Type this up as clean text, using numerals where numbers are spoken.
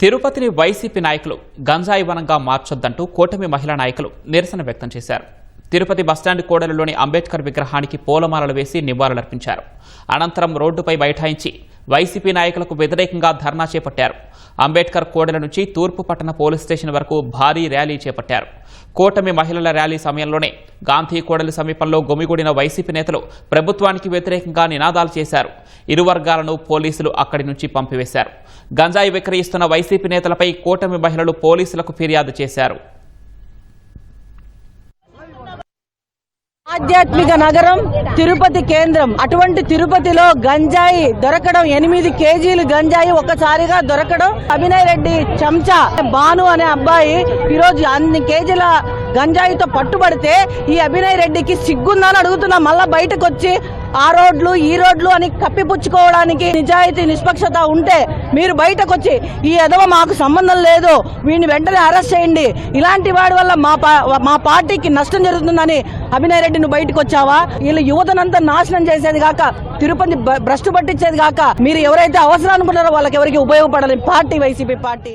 తిరుపతిని వైసీపీ నాయకులు గంజాయి వనంగా మార్చొద్దంటూ కూటమి మహిళా నాయకులు నిరసన వ్యక్తం చేశారు. తిరుపతి బస్టాండ్ కూడలిలోని అంబేద్కర్ విగ్రహానికి పూలమాలలు వేసి నివాళులర్పించారు. అనంతరం రోడ్డుపై బైఠాయించి వైసీపీ నాయకులకు వ్యతిరేకంగా ధర్నా చేపట్టారు. అంబేద్కర్ కూడలి నుంచి తూర్పు పట్టణ పోలీస్ స్టేషన్ వరకు భారీ ర్యాలీ చేపట్టారు. కూటమి మహిళల ర్యాలీ సమయంలోనే గాంధీ కూడలి సమీపంలో గుమిగూడిన వైసీపీ నేతలు ప్రభుత్వానికి వ్యతిరేకంగా నినాదాలు చేశారు. ఇరు వర్గాలను పోలీసులు అక్కడి నుంచి పంపివేశారు. గంజాయి విక్రయిస్తున్న వైసీపీ నేతలపై కూటమి మహిళలు పోలీసులకు ఫిర్యాదు చేశారు. ఆధ్యాత్మిక నగరం తిరుపతి కేంద్రం. అటువంటి తిరుపతిలో గంజాయి దొరకడం, 8 కేజీలు గంజాయి ఒక్కసారిగా దొరకడం. అభినయ్ రెడ్డి చెంచా భాను అనే అబ్బాయి ఈరోజు అన్ని కేజీల గంజాయితో పట్టుబడితే ఈ అభినయ్ రెడ్డికి సిగ్గుందని అడుగుతున్నా. మళ్ళా బయటకు వచ్చి ఆ రోడ్లు ఈ రోడ్లు అని కప్పిపుచ్చుకోవడానికి నిజాయితీ నిష్పక్షత ఉంటే మీరు బయటకు వచ్చి ఈ ఎదవ మాకు సంబంధం లేదు, వీడిని వెంటనే అరెస్ట్ చేయండి, ఇలాంటి వాడి వల్ల మా పార్టీకి నష్టం జరుగుతుందని అభినయ్ రెడ్డి నువ్వు బయటకు వచ్చావా? వీళ్ళు యువతనంతా నాశనం చేసేది కాక, తిరుపతి భ్రష్టు పట్టించేది కాక, మీరు ఎవరైతే అవసరం అనుకున్నారో వాళ్ళకి ఎవరికి ఉపయోగపడాలి పార్టీ వైసీపీ పార్టీ.